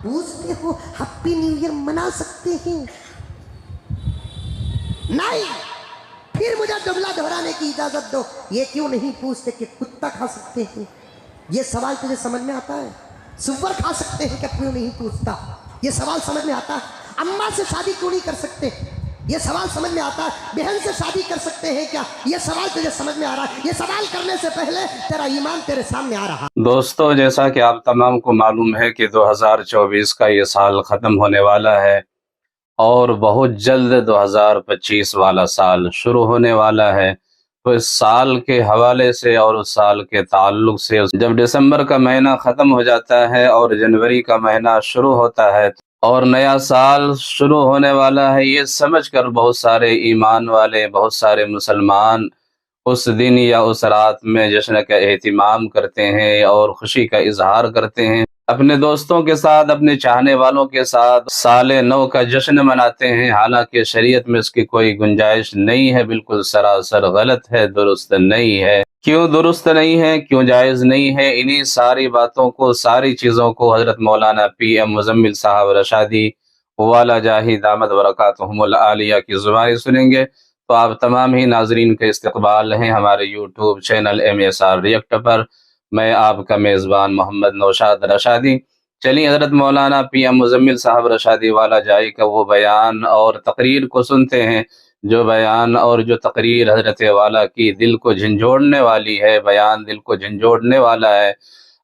पूछते हो happy new year मना सकते हैं? नहीं। फिर मुझे जुमला दोहराने की इजाजत दो। ये क्यों नहीं पूछते कि कुत्ता खा सकते हैं? ये सवाल तुझे समझ में आता है? सुअर खा सकते हैं क्या? क्यों नहीं पूछता? ये सवाल समझ में आता है? अम्मा से शादी क्यों नहीं कर सकते? ये सवाल समझ में आता है? बहन से शादी कर सकते हैं क्या? ये सवाल तुझे समझ में आ रहा है? ये सवाल करने से पहले तेरा ईमान तेरे सामने आ रहा। दोस्तों, जैसा कि आप तमाम को मालूम है कि 2024 का ये साल ख़त्म होने वाला है और बहुत जल्द 2025 वाला साल शुरू होने वाला है। तो इस साल के हवाले से और उस साल के ताल्लुक से जब दिसंबर का महीना ख़त्म हो जाता है और जनवरी का महीना शुरू होता है और नया साल शुरू होने वाला है, ये समझकर बहुत सारे ईमान वाले, बहुत सारे मुसलमान उस दिन या उस रात में जश्न का एहतिमाम करते हैं और खुशी का इजहार करते हैं। अपने दोस्तों के साथ, अपने चाहने वालों के साथ साले नौ का जश्न मनाते हैं। हालांकि शरीयत में इसकी कोई गुंजाइश नहीं है, बिल्कुल सरासर गलत है, दुरुस्त नहीं है। क्यों दुरुस्त नहीं है, क्यों जायज़ नहीं है, इन्हीं सारी बातों को, सारी चीज़ों को हज़रत मौलाना PM मुज़म्मिल साहब रशादी वाला जाही दामद बरकातुहुमुल आलिया की ज़ुबानी सुनेंगे। तो आप तमाम ही नाजरीन का इस्तकबाल हैं हमारे यूट्यूब चैनल MSR रिएक्ट पर। मैं आपका मेज़बान मोहम्मद नौशाद रशादी। चलिए हज़रत मौलाना PM मुज़म्मिल साहब रशादी वाला जाई का वो बयान और तकरीर को सुनते हैं। जो बयान और जो तकरीर हज़रत वाला की दिल को झंझोड़ने वाली है, बयान दिल को झंझोड़ने वाला है।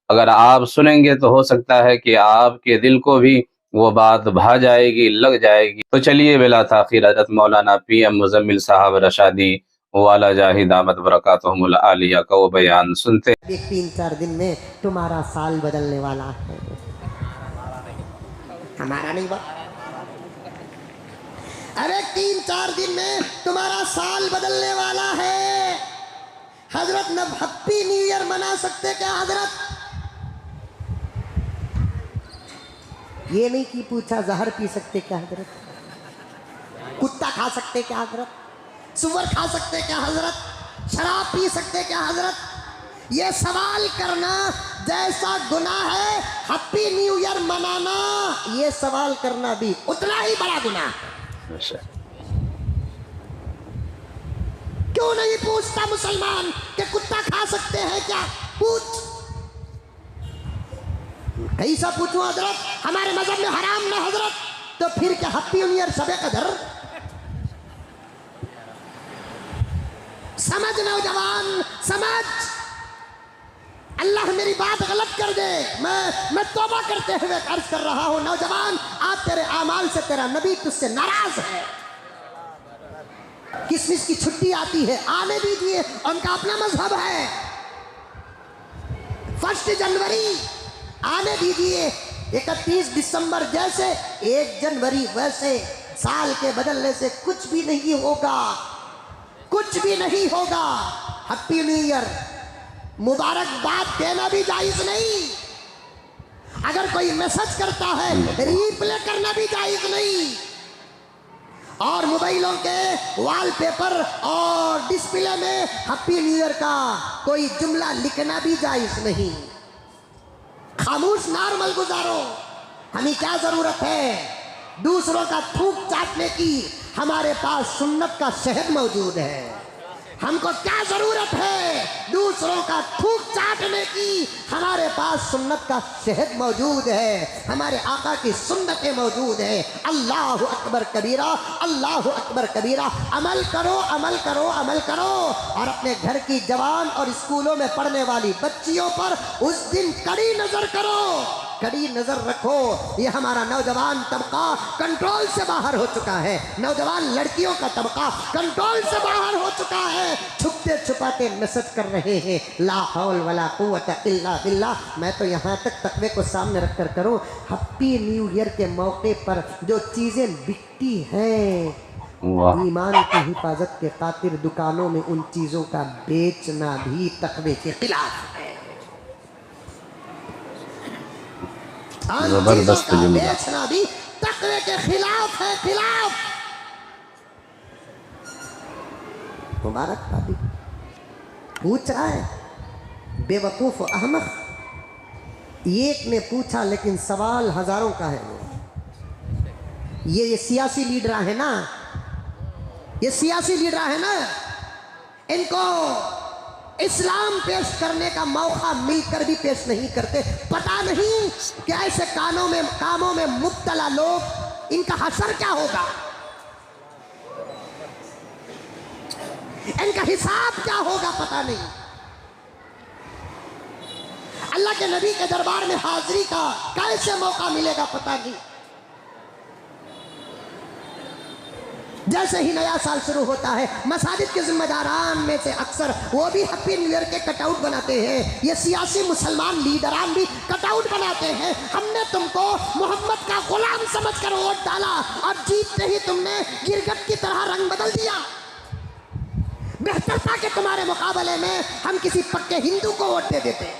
अगर आप सुनेंगे तो हो सकता है कि आपके दिल को भी वो बात भा जाएगी, लग जाएगी। तो चलिए बिला ताखीर हज़रत मौलाना PM मुज़म्मिल साहब रशादी वाला जाही दामत बरकातुहुमुल आलिया का वो बयान सुनते। 3-4 दिन में तुम्हारा साल बदलने वाला है। हमारा नहीं बा। अरे 3-4 दिन में तुम्हारा साल बदलने वाला है। हजरत न हैप्पी न्यू ईयर मना सकते क्या हजरत? ये नहीं कि पूछा जहर पी सकते क्या हजरत? कुत्ता खा सकते क्या हजरत? सुअर खा सकते क्या हजरत? शराब पी सकते क्या हजरत? ये सवाल करना जैसा गुनाह है हैप्पी न्यू ईयर मनाना, ये सवाल करना भी उतना ही बड़ा गुनाह है। क्यों नहीं पूछता मुसलमान कि कुत्ता खा सकते हैं क्या? पूछ। कैसा पूछूं हजरत? हमारे मजहब में हराम ना हजरत, तो फिर क्या हैप्पी न्यू ईयर सबे कदर? समझ नौजवान, समझ। अल्लाह मेरी बात गलत कर दे, मैं तौबा करते हुए अर्ज कर रहा हूं नौजवान, आज तेरे आमाल से तेरा नबी तुझसे नाराज है। किसमिस की छुट्टी आती है, आने दीजिए, उनका अपना मजहब है। 1 जनवरी आने दीजिए, 31 दिसंबर जैसे 1 जनवरी वैसे, साल के बदलने से कुछ भी नहीं होगा, कुछ भी नहीं होगा। हैप्पी न्यू ईयर मुबारकबाद देना भी जायज नहीं। अगर कोई मैसेज करता है रिप्ले करना भी जायज नहीं। और मोबाइलों के वॉलपेपर और डिस्प्ले में हैप्पी न्यू ईयर का कोई जुमला लिखना भी जायज नहीं। खामोश नॉर्मल गुजारो। हमें क्या जरूरत है दूसरों का थूक चाटने की? हमारे पास सुन्नत का शहद मौजूद है। हमको क्या जरूरत है दूसरों का थूक चाटने की? हमारे पास सुन्नत का शहद मौजूद है, हमारे आका की सुन्नतें मौजूद है। अल्लाहु अकबर कबीरा, अल्लाहु अकबर कबीरा। अमल करो, अमल करो, अमल करो। और अपने घर की जवान और स्कूलों में पढ़ने वाली बच्चियों पर उस दिन कड़ी नजर करो, कड़ी नजर रखो। ये हमारा नौजवान तबका कंट्रोल से बाहर हो चुका है। नौजवान लड़कियों का तबका कंट्रोल से बाहर हो चुका है। छुपते छुपाते मैसेज कर रहे हैं ला हौल वला कुव्वता इल्ला बिल्लाह। मैं तो यहाँ तक तकवे को सामने रखकर करूँ, हैप्पी न्यू ईयर के मौके पर जो चीजें बिकती हैं, ईमान की हिफाजत के खातिर दुकानों में उन चीजों का बेचना भी तकवे के खिलाफ है। जबरदस्त जुमला, बेचना भी तकवे के खिलाफ है, खिलाफ। मुबारकबादी पूछ रहा है बेवकूफ अहमक, एक ने पूछा, लेकिन सवाल हजारों का है। वो ये सियासी लीडर है ना, ये सियासी लीडर है ना, इनको इस्लाम पेश करने का मौका मिलकर भी पेश नहीं करते। पता नहीं कि ऐसे कामों में मुब्तला लोग, इनका हशर क्या होगा, इनका हिसाब क्या होगा, पता नहीं। अल्लाह के नबी के दरबार में हाजिरी का कैसे मौका मिलेगा, पता नहीं। जैसे ही नया साल शुरू होता है, मसाजिद के जिम्मेदारान में से अक्सर वो भी हैप्पी न्यू ईयर के कटआउट बनाते हैं। ये सियासी मुसलमान लीडरान भी कटआउट बनाते हैं। हमने तुमको मोहम्मद का गुलाम समझकर वोट डाला और जीतते ही तुमने गिरगिट की तरह रंग बदल दिया। बेहतर था कि तुम्हारे मुकाबले में हम किसी पक्के हिंदू को वोट दे देते।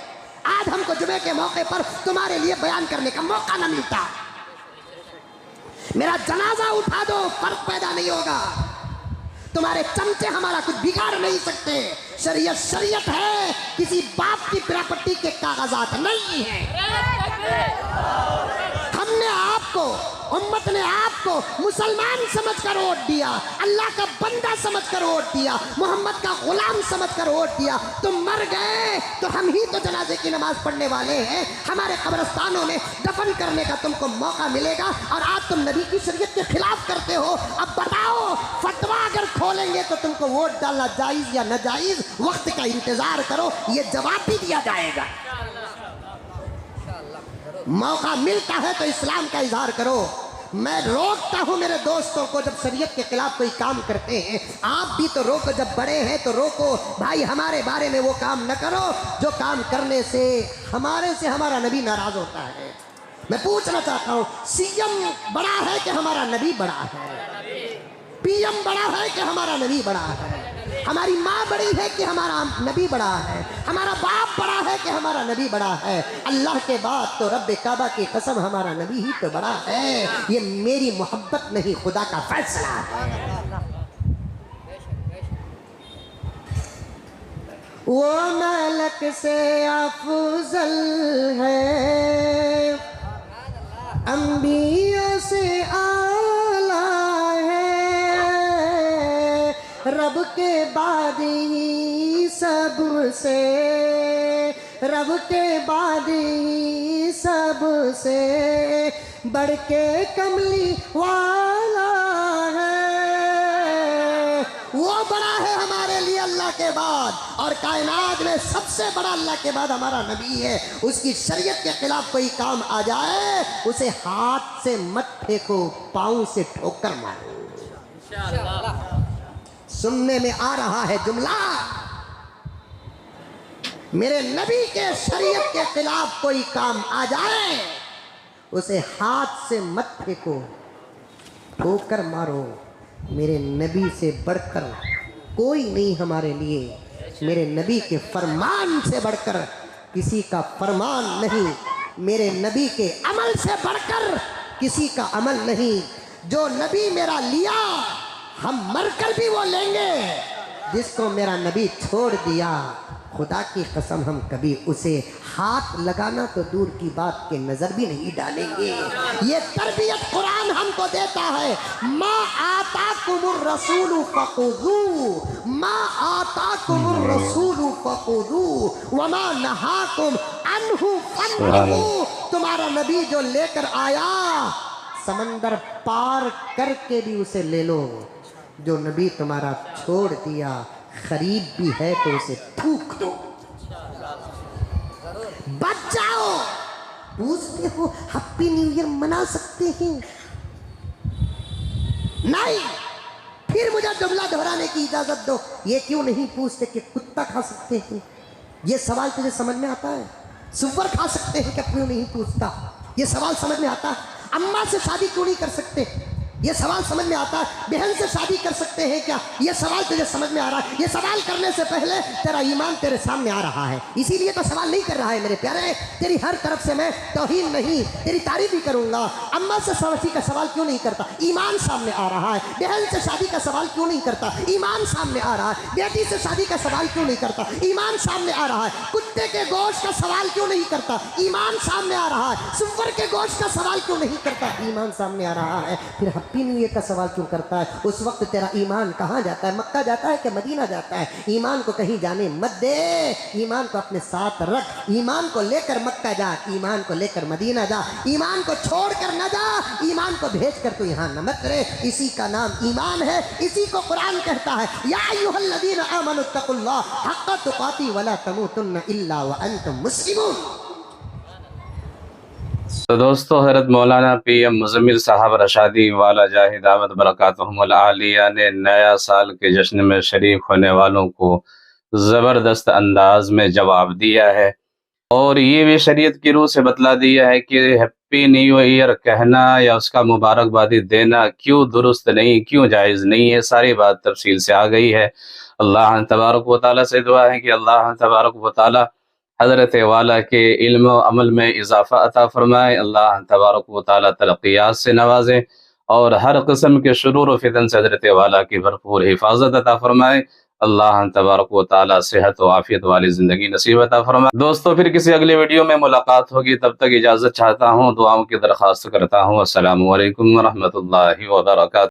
आज हमको जुमे के मौके पर तुम्हारे लिए बयान करने का मौका न मिलता। मेरा जनाजा उठा दो, फर्क पैदा नहीं होगा। तुम्हारे चमचे हमारा कुछ बिगाड़ नहीं सकते। शरीयत शरीयत है, किसी बाप की प्रॉपर्टी के कागजात नहीं है। हमने आपको, उम्मत ने आपको मुसलमान समझकर वोट दिया, अल्लाह का बंदा समझकर वोट दिया, मोहम्मद का गुलाम समझकर वोट दिया। तुम मर गए तो हम ही तो जनाजे की नमाज पढ़ने वाले हैं। हमारे कब्रिस्तानों में दफन करने का तुमको मौका मिलेगा और आज तुम नबी की शरीयत के खिलाफ करते हो। अब बताओ, फतवा अगर खोलेंगे तो तुमको वोट डालना जायज या नाजायज, वक्त का इंतजार करो, ये जवाब भी दिया जाएगा। मौका मिलता है तो इस्लाम का इजहार करो। मैं रोकता हूं मेरे दोस्तों को जब शरीयत के खिलाफ कोई काम करते हैं। आप भी तो रोको, जब बड़े हैं तो रोको भाई। हमारे बारे में वो काम न करो जो काम करने से हमारा नबी नाराज होता है। मैं पूछना चाहता हूं, सीएम बड़ा है कि हमारा नबी बड़ा है? पीएम बड़ा है कि हमारा नबी बड़ा है? हमारी माँ बड़ी है कि हमारा नबी बड़ा है? हमारा बाप बड़ा है कि हमारा नबी बड़ा है? अल्लाह के बाद तो रब्बे काबा की कसम हमारा नबी ही तो बड़ा है। ये मेरी मोहब्बत नहीं, खुदा का फैसला है। वो मलक से अफजल है, अंबिया से आला है, रब के बाद ही सबसे, रब के बाद ही सबसे बढ़ के कमली वाला है। वो बड़ा है हमारे लिए अल्लाह के बाद, और कायनात में सबसे बड़ा अल्लाह के बाद हमारा नबी है। उसकी शरीयत के खिलाफ कोई काम आ जाए, उसे हाथ से मत फेंको, पाँव से ठोकर मारो। सुनने में आ रहा है जुमला, मेरे नबी के शरीयत के खिलाफ कोई काम आ जाए, उसे हाथ से मत फेंको, ठोकर मारो। मेरे नबी से बढ़कर कोई नहीं हमारे लिए। मेरे नबी के फरमान से बढ़कर किसी का फरमान नहीं। मेरे नबी के अमल से बढ़कर किसी का अमल नहीं। जो नबी मेरा लिया, हम मरकर भी वो लेंगे। जिसको मेरा नबी छोड़ दिया, खुदा की कसम हम कभी उसे हाथ लगाना तो दूर की बात के नजर भी नहीं डालेंगे। ये तरबियत कुरान हमको देता है। मा आताकुमुर रसूलु फखुदू, मा आताकुमुर रसूलु फखुदू वमा नहाकुम अन्हु फंतहू। तुम्हारा नबी जो लेकर आया, समंदर पार करके भी उसे ले लो। जो नबी तुम्हारा छोड़ दिया, खरीब भी है तो उसे थूक दो, बच जाओ। पूछते हो हैप्पी न्यू ईयर मना सकते हैं? नहीं, फिर मुझे जुमला दोहराने की इजाजत दो। ये क्यों नहीं पूछते कि कुत्ता खा सकते हैं? ये सवाल तुझे समझ में आता है? सुअर खा सकते हैं क्या? क्यों नहीं पूछता? ये सवाल समझ में आता है? अम्मा से शादी क्यों नहीं कर सकते? ये सवाल समझ में आता है, बहन से शादी कर सकते हैं क्या, ये सवाल तुझे समझ में आ रहा है? ये सवाल करने से पहले तेरा ईमान तेरे सामने आ रहा है, इसीलिए तो सवाल नहीं कर रहा है मेरे प्यारे। तेरी हर तरफ से मैं तौहीन नहीं, तेरी तारीफ ही करूंगा। अम्मा से शादी का सवाल क्यों नहीं करता, ईमान सामने आ रहा है। बहन से शादी का सवाल क्यों नहीं करता, ईमान सामने आ रहा है। बेटी से शादी का सवाल क्यों नहीं करता, ईमान सामने आ रहा है। कुत्ते के गोश्त का सवाल क्यों नहीं करता, ईमान सामने आ रहा है। सुअर के गोश्त का सवाल क्यों नहीं करता, ईमान सामने आ रहा है। फिर हैप्पी न्यू ईयर का सवाल क्यों करता है? उस वक्त तेरा ईमान कहाँ जाता है, मक्का जाता है कि मदीना जाता है? ईमान को कहीं जाने मत दे, ईमान को अपने साथ रख। ईमान को लेकर मक्का जा, ईमान को लेकर मदीना जा, ईमान को छोड़ कर न जा, ईमान को भेज कर तू यहाँ न मत रहे। इसी का नाम ईमान है, इसी को कुरान कहता है, या अय्युहल्लज़ीना आमनुत्तकुल्लाह हक्का तुकाती वला तमूतुन्ना इल्ला व अंतुम मुस्लिमून। तो दोस्तों, हज़रत मौलाना PM मुज़म्मिल साहब रशादी वाला जाहि दावत बरकातहुमुल आलिया ने नया साल के जश्न में शरीक होने वालों को ज़बरदस्त अंदाज में जवाब दिया है, और ये भी शरीयत की रूह से बतला दिया है कि हैप्पी न्यू ईयर कहना या उसका मुबारकबादी देना क्यों दुरुस्त नहीं, क्यों जायज़ नहीं है। सारी बात तफसील से आ गई है। अल्लाह तबारक व तआला से दुआ है कि अल्लाह तबारक व तआला हज़रत वाला के इल्म व अमल में इजाफ़ा अता फ़रमाए। अल्लाह तबारक व तआला तरक्कियात से नवाज़े और हर किस्म के शुरूर व फितन से हज़रत वाला की भरपूर हिफाजत अता फ़रमाए। अल्लाह तबारक व तआला सेहत व आफ़ियत वाली ज़िंदगी नसीब अता फ़रमाए। दोस्तों, फिर किसी अगले वीडियो में मुलाकात होगी, तब तक इजाज़त चाहता हूँ, दुआओं की दरख्वास्त करता हूँ। अस्सलामु अलैकुम व रहमतुल्लाहि व बरकातुहू।